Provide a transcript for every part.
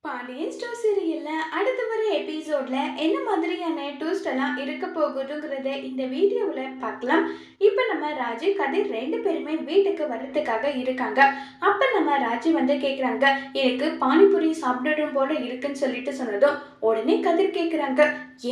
Pandian store சீரியல்ல அடுத்து வர எபிசோட்ல என்ன மாதிரியான ட்விஸ்ட் எல்லாம் இருக்க போகுதுங்கிறத இந்த வீடியோவில் பார்க்கலாம். இப்போ நம்ம ராஜு கதிர் ரெண்டு பேருமே வீட்டுக்கு வர்றதுக்காக இருக்காங்க. அப்போ நம்ம ராஜு வந்து கேட்குறாங்க, எனக்கு பானிபூரி சாப்பிடணும் போல இருக்குன்னு சொல்லிட்டு சொன்னதும் உடனே கதிர் கேட்குறாங்க,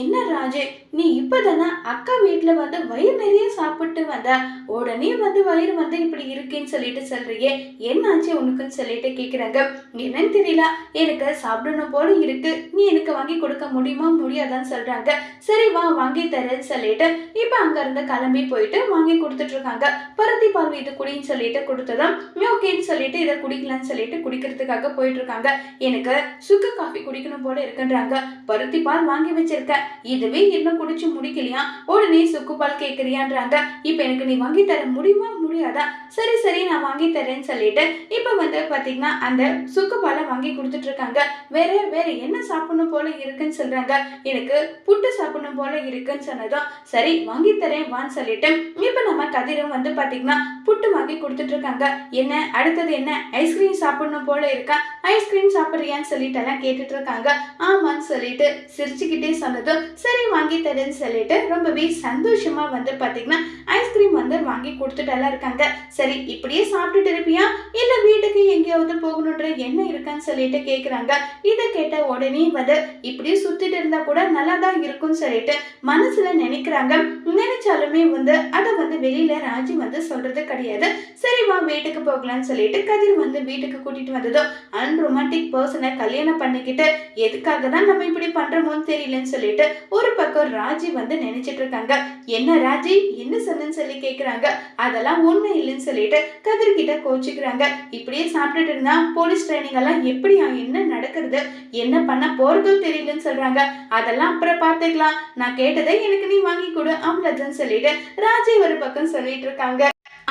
என்ன ராஜு, நீ இப்போதானே அக்கா வீட்டில் வந்து வயிறு நிறைய சாப்பிட்டு வந்த, உடனே வந்து வயிறு வந்து இப்படி இருக்கேன்னு சொல்லிட்டு சொல்றியே, என்னாச்சு உனக்குன்னு சொல்லிட்டு கேட்குறாங்க. என்னன்னு தெரியல, எனக்கு சாப்பிடணும் போல இருக்கு, நீ எனக்கு வாங்கி கொடுக்க முடியுமா முடியாதான்னு சொல்றாங்க. சரி வா வாங்கி தரேன்னு சொல்லிட்டு இப்ப அங்க இருந்து கிளம்பி போயிட்டு வாங்கி கொடுத்துட்டு இருக்காங்க. பருத்தி பால் இது குடின்னு சொல்லிட்டு கொடுத்ததும் ஓகேன்னு சொல்லிட்டு இதை குடிக்கலான்னு சொல்லிட்டு குடிக்கிறதுக்காக போயிட்டு இருக்காங்க. எனக்கு சுக்கு காஃபி குடிக்கணும் போல இருக்குன்றாங்க. பருத்தி பால் வாங்கி வச்சிருக்க, இதுவே இன்னும் குடிச்சு முடிக்கலையா, உடனே சுக்கு பால் கேட்கறியான்றாங்க. இப்ப எனக்கு நீ வாங்கி தர முடியுமா முடியாதா, சரி சரி நான் வாங்கி தரேன்னு சொல்லிட்டு இப்ப வந்து பாத்தீங்கன்னா அந்த சுக்கு பாலை வாங்கி கொடுத்துட்டு இருக்காங்க. வேற வேற என்ன சாப்பிடணும் போல இருக்குன்னு சொல்றாங்க. எனக்கு புட்டு சாப்பிடணும் போல இருக்குன்னு சொன்னதும் சரி வாங்கி தரேன் வான்னு சொல்லிட்டு இப்ப நம்ம கதிரும் வந்து பாத்தீங்கன்னா புட்டு வாங்கி கொடுத்துட்டு இருக்காங்க. என்ன அடுத்தது என்ன, ஐஸ்கிரீம் சாப்பிடணும் போல இருக்கா, ஐஸ்கிரீம் சாப்பிடுறியான்னு சொல்லிட்டு எல்லாம் கேட்டுட்டு இருக்காங்க. ஆமான்னு சொல்லிட்டு சிரிச்சுக்கிட்டே சொன்னதும் சரி வாங்கி தரேன்னு சொல்லிட்டு ரொம்பவே சந்தோஷமா வந்து பாத்தீங்கன்னா ஐஸ்கிரீம் வந்து வாங்கி கொடுத்துட்டு எல்லாம் இருக்காங்க. சரி இப்படியே சாப்பிட்டுட்டு இருப்பியா இல்ல வீட்டுக்கு எங்கேயாவது போகணுன்ற என்ன இருக்கான்னு சொல்லிட்டு கேக்குறாங்க. இதை கேட்ட உடனே வந்து இப்படியே சுத்திட்டு இருந்தா கூட நல்லா தான் இருக்கும்னு சொல்லிட்டு மனசுல நினைக்கிறாங்க. நினைச்சாலுமே வந்து அதை வந்து வெளியில ராஜி வந்து சொல்றது கிடையாது. சரி வா வீட்டுக்கு போகலாம்னு சொல்லிட்டு கதிர் வந்து வீட்டுக்கு கூட்டிட்டு வந்ததும் அன்ரொமான்டிக் பர்சனை கல்யாணம் பண்ணிக்கிட்டு எதுக்காக தான் நம்ம இப்படி பண்றோமோன்னு தெரியலன்னு சொல்லிட்டு ஒரு பக்கம் ராஜி வந்து நினைச்சிட்டு இருக்காங்க. என்ன ராஜி என்ன சொன்னு சொல்லி கேக்குறாங்க. அதெல்லாம் உண்மை இல்லைன்னு சொல்லிட்டு கதிர் கிட்ட கோச்சிக்கிறாங்க. இப்படியே சாப்பிட்டுட்டு இருந்தா போலீஸ் ட்ரைனிங் எல்லாம் எப்படி என்ன நடக்கிறது என்ன பண்ண போறதோ தெரியலன்னு சொல்றாங்க. அதெல்லாம் அப்புறம் பார்த்துக்கலாம், நான் கேட்டதை எனக்கு நீ வாங்கி கொடு அவ்வளவுதான் சொல்லிட்டு ராஜி ஒரு பக்கம் சொல்லிட்டு இருக்காங்க.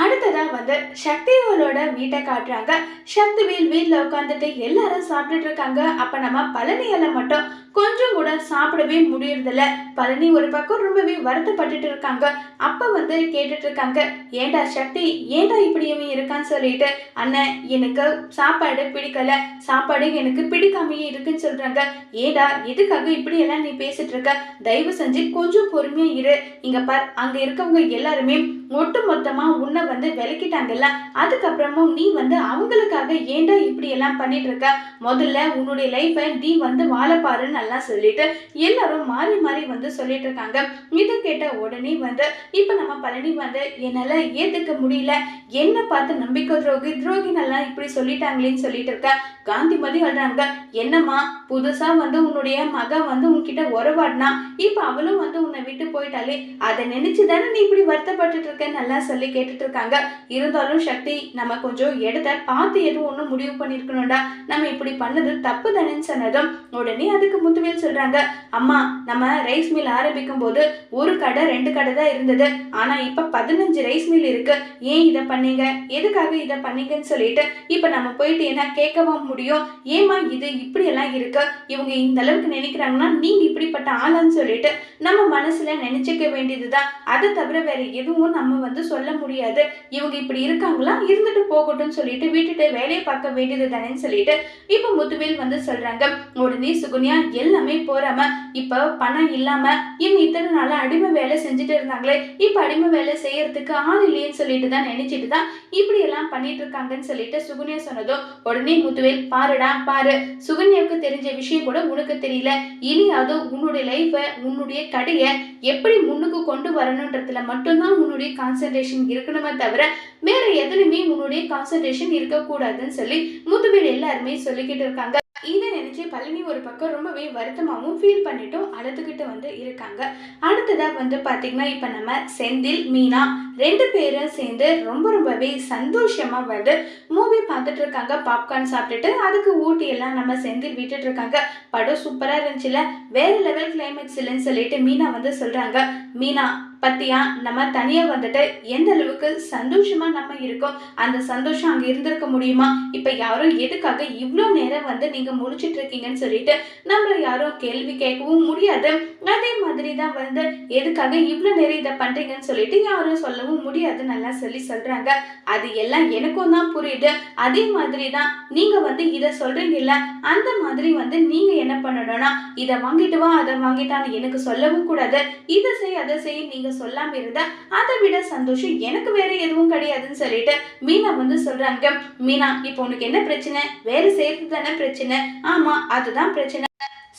அடுத்ததா வந்து சக்திவேலோட வீட்டை காட்டுறாங்க. சக்திவேல் வீட்டுல உட்காந்துட்டு எல்லாரும் சாப்பிட்டுட்டு இருக்காங்க. அப்ப நம்ம பழனியால மட்டும் கொஞ்சம் கூட சாப்பிடவே முடியறதில்ல. பழனி ஒரு பக்கம் ரொம்பவே வருத்தப்பட்டுட்டு இருக்காங்க. அப்ப வந்து கேட்டுட்டு இருக்காங்க, ஏண்டா சக்தி ஏண்டா இப்படியும் இருக்கான்னு சொல்லிட்டு, அண்ணன் எனக்கு சாப்பாடு பிடிக்கல, சாப்பாடு எனக்கு பிடிக்காமையே இருக்குன்னு சொல்றாங்க. ஏண்டா எதுக்காக இப்படி எல்லாம் நீ பேசிட்டு இருக்க, தயவு செஞ்சு கொஞ்சம் பொறுமையா இரு. இங்க பார், அங்க இருக்கவங்க எல்லாருமே ஒட்டு மொத்தமா உன்னை வந்து விலக்கிட்டாங்கல்ல, அதுக்கப்புறமும் நீ வந்து அவங்களுக்காக ஏண்டா இப்படி எல்லாம் பண்ணிட்டு இருக்க, முதல்ல உன்னுடைய லைஃபை நீ வந்து வாழப்பாருன்னு நல்லா சொல்லிட்டு எல்லாரும் மாறி மாறி வந்து சொல்லிட்டு இருக்காங்க. இதை கேட்ட உடனே வந்து இப்ப நம்ம பழனி வந்து என்னால ஏத்துக்க முடியல, என்ன பார்த்து நம்பிக்கை துரோகி நல்லா இப்படி சொல்லிட்டாங்களேன்னு சொல்லிட்டு இருக்க. காந்திமதி சொல்றாங்க, என்னம்மா புதுசா வந்து உன்னுடைய மக வந்து உன்கிட்ட உறவாடினா, இப்ப அவளும் வந்து உன்னை விட்டு போயிட்டாலே அதை நினைச்சுதானே நீ இப்படி வருத்தப்பட்டு இருக்க நல்லா சொல்லி கேட்டுட்டு இருக்காங்க. இருந்தாலும் சக்தி நம்ம கொஞ்சம் இடத்த பார்த்து எதுவும் ஒன்றும் முடிவு பண்ணிருக்கணும்டா, நம்ம இப்படி பண்ணது தப்பு தானேன்னு சொன்னதும் உடனே அதுக்கு முத்துவேல் சொல்றாங்க, அம்மா நம்ம ரைஸ் மில் ஆரம்பிக்கும் போது ஒரு கடை 2 கடை தான் இருந்தது, ஆனா இப்ப 15 ரைஸ் மில் இருக்கு, ஏன் இதை பண்ணீங்க எதுக்காக இதை பண்ணீங்கன்னு சொல்லிட்டு இப்ப நம்ம போயிட்டு என்ன கேட்கவா முடியும், ஏமா இது இப்படி எல்லாம் இருக்கு, இவங்க இந்த அளவுக்கு நினைக்கிறாங்கன்னா நீங்க இப்படிப்பட்ட ஆளான்னு சொல்லிட்டு நம்ம மனசுல நினைச்சுக்க வேண்டியதுதான். அதை தவிர வேற எதுவும் நம்ம வந்து சொல்ல முடியாது. இவங்க இப்படி இருக்காங்களா, இருந்துட்டு போகட்டும் சொல்லிட்டு விட்டுட்டு வேலையை பார்க்க வேண்டியது தானேன்னு சொல்லிட்டு இப்ப முத்துவேல் வந்து சொல்றாங்க. உடனே சுகன்யா எல்லாமே போறாம இப்ப பணம் இல்லாம இவங்க இத்தனை நாளா அடிமை வேலை செஞ்சுட்டு இருந்தாங்களே, இப்ப அடிமை வேலை செய்யறதுக்கு ஆள் இல்லையேன்னு சொல்லிட்டு தான் நினைச்சிட்டு தான் இப்படி எல்லாம் பண்ணிட்டு இருக்காங்கன்னு சொல்லிட்டு சுகன்யா சொன்னதும் உடனே முத்துவேல், பாருடா பாரு, சுகன்யாவுக்கு தெரிஞ்ச விஷயம் கூட உனக்கு தெரியல, இனி அது உன்னுடைய லைஃப உன்னுடைய கடையை எப்படி முன்னுக்கு கொண்டு வரணுன்றதுல மட்டும்தான் உன்னுடைய கான்சென்ட்ரேஷன் இருக்கணுமே தவிர வேற எதுலையுமே உன்னுடைய கான்சென்ட்ரேஷன் இருக்கக்கூடாதுன்னு சொல்லி முத்துவேல் எல்லாருமே சொல்லிக்கிட்டு இருக்காங்க. இதை நினைச்சு பழனி ஒரு பக்கம் ரொம்பவே வருத்தமாகவும் ஃபீல் பண்ணிட்டும் அழுதுகிட்டு வந்து இருக்காங்க. அடுத்ததா வந்து பாத்தீங்கன்னா இப்ப நம்ம செந்தில் மீனா 2 பேரும் சேர்ந்து ரொம்பவே சந்தோஷமா வந்து மூவி பார்த்துட்டு இருக்காங்க. பாப்கார்ன் சாப்பிட்டுட்டு அதுக்கு ஊட்டி எல்லாம் நம்ம செந்தில் விட்டுட்டு இருக்காங்க. படம் சூப்பரா இருந்துச்சுல, வேற லெவல் கிளைமேக்ஸ் இல்லைன்னு சொல்லிட்டு மீனா வந்து சொல்றாங்க. மீனா பத்தியா நம்ம தனியா வந்துட்டு எந்த அளவுக்கு சந்தோஷமா நம்ம இருக்கோம், அந்த சந்தோஷம் அங்க இருந்திருக்க முடியுமா? இப்ப யாரும் எதுக்காக இவ்வளோ நேரம் வந்து நீங்க முழிச்சிட்டு இருக்கீங்கன்னு சொல்லிட்டு நம்மள யாரும் கேள்வி கேட்கவும் முடியாது. அதே மாதிரி தான் வந்து எதுக்காக இவ்வளோ நேரம் இதை பண்றீங்கன்னு சொல்லிட்டு யாரும் சொல்லவும் முடியாது. நல்லா சொல்றாங்க. அது எல்லாம் எனக்கும் தான் புரியுது. அதே மாதிரி தான் நீங்க வந்து இதை சொல்றீங்கல்ல, அந்த மாதிரி வந்து நீங்க என்ன பண்ணணும்னா இதை வாங்கிட்டு வா அதை வாங்கிட்டான்னு எனக்கு சொல்லவும் கூடாது. இதை செய் அதை செய் நீங்க சொல்லாம இருந்தா அதை விட சந்தோஷம் எனக்கு வேற எதுவும் கிடையாதுன்னு சொல்லிட்டு மீனா வந்து சொல்றாங்க. மீனா, இப்போ உனக்கு என்ன பிரச்சனை? வேலை செய்யறது தானே பிரச்சனை? ஆமா, அதுதான் பிரச்சனை.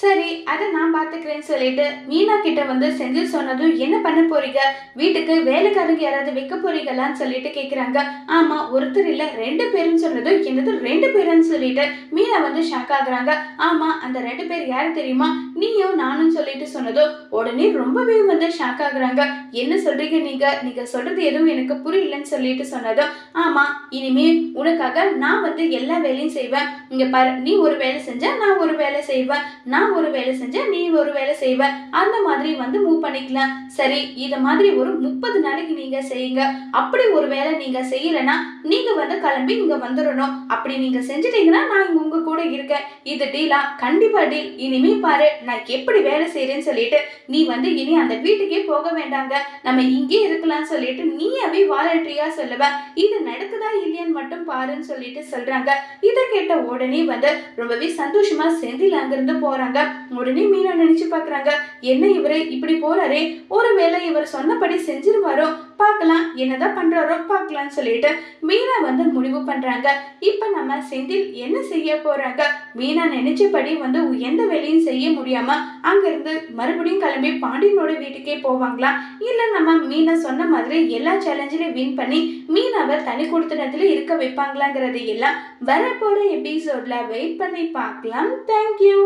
சரி, அதை நான் பார்த்துக்கிறேன்னு சொல்லிட்டு மீனா கிட்ட வந்து செந்தில் சொன்னதும், என்ன பண்ண போறீங்க? வீட்டுக்கு வேலைக்காரங்க யாராவது வைக்க போறீங்களான்னு சொல்லிட்டு கேட்குறாங்க. ஆமா, ஒருத்தர் இல்லை 2 பேருன்னு சொன்னதும், என்னது 2 பேருன்னு சொல்லிட்டு மீனா வந்து ஷாக் ஆகுறாங்க. ஆமா, அந்த 2 பேர் யாரு தெரியுமா? நீயும் நானும் சொல்லிட்டு சொன்னதும் உடனே ரொம்பவே வந்து ஷாக் ஆகுறாங்க. என்ன சொல்றீங்க நீங்க சொல்றது எதுவும் எனக்கு புரியலன்னு சொல்லிட்டு சொன்னதும், ஆமா, இனிமே உனக்காக நான் வந்து எல்லா வேலையும் செய்வேன். இங்க பாரு, நீ ஒரு வேலை செஞ்சா நான் ஒரு வேலை செய்வேன், நான் ஒரு வேலை செஞ்சா நீ ஒரு வேலை செய்வ, அந்த மாதிரி வந்து மூவ் பண்ணிக்கலாம். சரி, இத மாதிரி ஒரு 30 நாளைக்கு நீங்க செய்யுங்க. அப்படி ஒரு வேலை நீங்க செய்யலனா நீங்க வந்து கிளம்பி இங்க வந்துடணும். அப்படி நீங்க செஞ்சிட்டீங்கன்னா நான் இங்க உங்க கூட இருக்கேன். இது டீலா? கண்டிப்பா டீல். இனிமே பாரு நான் எப்படி வேலை செய்யறேன்னு சொல்லிட்டு நீ வந்து இனி அந்த வீட்டுக்கே போக வேண்டாங்க, நம்ம இங்கே இருக்கலாம்னு சொல்லிட்டு நீயாவே வாலண்டரியா சொல்லுவ. இது நடக்குதா இல்லையான்னு மட்டும் பாருன்னு சொல்லிட்டு சொல்றாங்க. இதை கேட்ட உடனே வந்து ரொம்பவே சந்தோஷமா செந்தில் அங்கிருந்து போறாங்க. உடனே மீனா நினைச்சு பாக்குறாங்க, என்ன இவரு இப்படி போறாரே, ஒருவேளை இவர் சொன்னபடி செஞ்சிருவாரோ, பார்க்கலாம், என்னதான் பண்றாரோ பார்க்கலாம்னு சொல்லிட்டு மீனா வந்து முடிவு பண்றாங்க. இப்ப நம்ம செந்தில் என்ன செய்ய போறாங்க? மீனா நினைச்சபடி வந்து எந்த வேலையும் செய்ய முடியாம அங்கிருந்து மறுபடியும் கிளம்பி பாண்டியனோட வீட்டுக்கே போவாங்களா, இல்ல நம்ம மீனா சொன்ன மாதிரி எல்லா சேலஞ்சிலையும் வின் பண்ணி மீனாவை தனி கொடுத்தனத்துல இருக்க வைப்பாங்களாங்கிறது எல்லாம் வரப்போற எபிசோட்ல வெயிட் பண்ணி பார்க்கலாம். தேங்க்யூ.